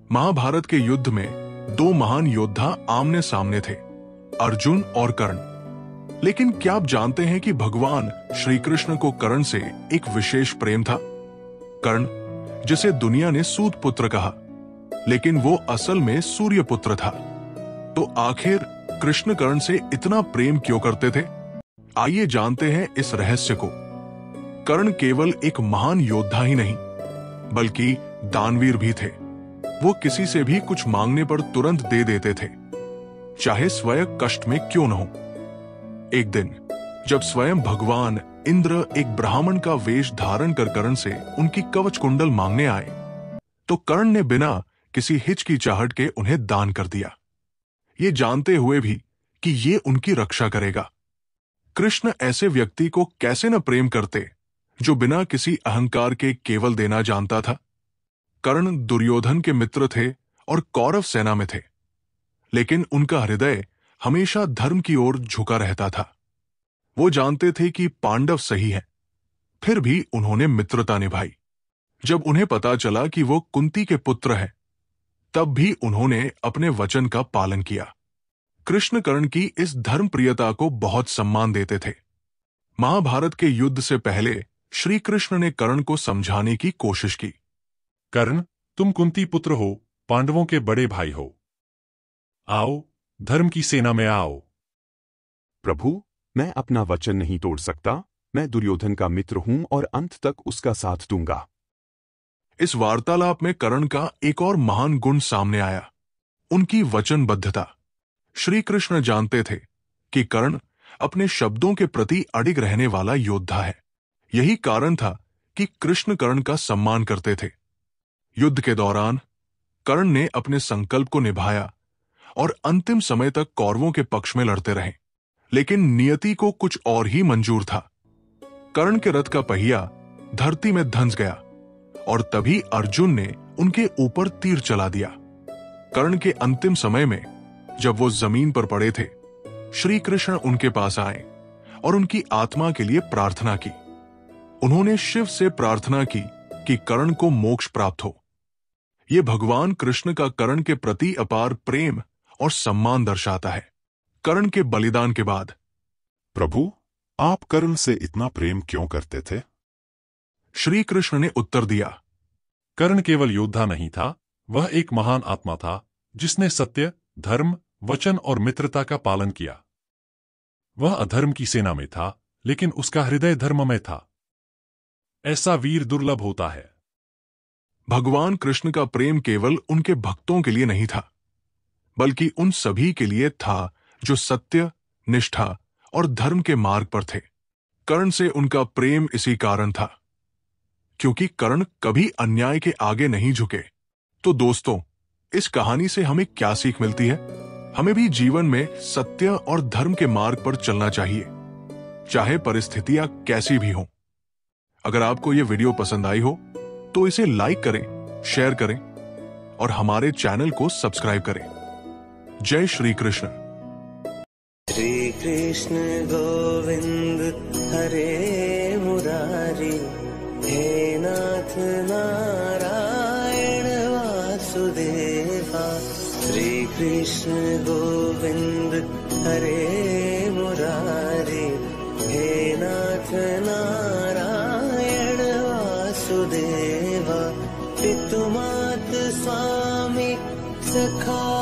महाभारत के युद्ध में दो महान योद्धा आमने सामने थे, अर्जुन और कर्ण। लेकिन क्या आप जानते हैं कि भगवान श्री कृष्ण को कर्ण से एक विशेष प्रेम था। कर्ण, जिसे दुनिया ने सूत पुत्र कहा, लेकिन वो असल में सूर्य पुत्र था। तो आखिर कृष्ण कर्ण से इतना प्रेम क्यों करते थे? आइए जानते हैं इस रहस्य को। कर्ण केवल एक महान योद्धा ही नहीं, बल्कि दानवीर भी थे। वो किसी से भी कुछ मांगने पर तुरंत दे देते थे, चाहे स्वयं कष्ट में क्यों न हो। एक दिन जब स्वयं भगवान इंद्र एक ब्राह्मण का वेश धारण कर कर्ण से उनकी कवच कुंडल मांगने आए, तो कर्ण ने बिना किसी हिचकिचाहट के उन्हें दान कर दिया, ये जानते हुए भी कि ये उनकी रक्षा करेगा। कृष्ण ऐसे व्यक्ति को कैसे न प्रेम करते जो बिना किसी अहंकार के केवल देना जानता था। कर्ण दुर्योधन के मित्र थे और कौरव सेना में थे, लेकिन उनका हृदय हमेशा धर्म की ओर झुका रहता था। वो जानते थे कि पांडव सही है, फिर भी उन्होंने मित्रता निभाई। जब उन्हें पता चला कि वो कुंती के पुत्र हैं, तब भी उन्होंने अपने वचन का पालन किया। कृष्ण कर्ण की इस धर्मप्रियता को बहुत सम्मान देते थे। महाभारत के युद्ध से पहले श्री कृष्ण ने कर्ण को समझाने की कोशिश की। कर्ण, तुम कुंती पुत्र हो, पांडवों के बड़े भाई हो। आओ, धर्म की सेना में आओ। प्रभु, मैं अपना वचन नहीं तोड़ सकता। मैं दुर्योधन का मित्र हूं और अंत तक उसका साथ दूंगा। इस वार्तालाप में कर्ण का एक और महान गुण सामने आया, उनकी वचनबद्धता। श्री कृष्ण जानते थे कि कर्ण अपने शब्दों के प्रति अडिग रहने वाला योद्धा है। यही कारण था कि कृष्ण कर्ण का सम्मान करते थे। युद्ध के दौरान कर्ण ने अपने संकल्प को निभाया और अंतिम समय तक कौरवों के पक्ष में लड़ते रहे। लेकिन नियति को कुछ और ही मंजूर था। कर्ण के रथ का पहिया धरती में धंस गया और तभी अर्जुन ने उनके ऊपर तीर चला दिया। कर्ण के अंतिम समय में जब वो जमीन पर पड़े थे, श्री कृष्ण उनके पास आए और उनकी आत्मा के लिए प्रार्थना की। उन्होंने शिव से प्रार्थना की कि कर्ण को मोक्ष प्राप्त हो। यह भगवान कृष्ण का कर्ण के प्रति अपार प्रेम और सम्मान दर्शाता है। कर्ण के बलिदान के बाद, प्रभु, आप कर्ण से इतना प्रेम क्यों करते थे? श्री कृष्ण ने उत्तर दिया, कर्ण केवल योद्धा नहीं था, वह एक महान आत्मा था जिसने सत्य, धर्म, वचन और मित्रता का पालन किया। वह अधर्म की सेना में था, लेकिन उसका हृदय धर्म में था। ऐसा वीर दुर्लभ होता है। भगवान कृष्ण का प्रेम केवल उनके भक्तों के लिए नहीं था, बल्कि उन सभी के लिए था जो सत्य, निष्ठा और धर्म के मार्ग पर थे। कर्ण से उनका प्रेम इसी कारण था, क्योंकि कर्ण कभी अन्याय के आगे नहीं झुके। तो दोस्तों, इस कहानी से हमें क्या सीख मिलती है? हमें भी जीवन में सत्य और धर्म के मार्ग पर चलना चाहिए, चाहे परिस्थितियां कैसी भी हों। अगर आपको यह वीडियो पसंद आई हो तो इसे लाइक करें, शेयर करें और हमारे चैनल को सब्सक्राइब करें। जय श्री कृष्ण। श्री कृष्ण गोविंद हरे मुरारी, हे नाथ नारायण वासुदेवा। श्री कृष्ण गोविंद हरे मुरारी, हे नाथ नारायण वासुदेवा। पितु मात स्वामी सखा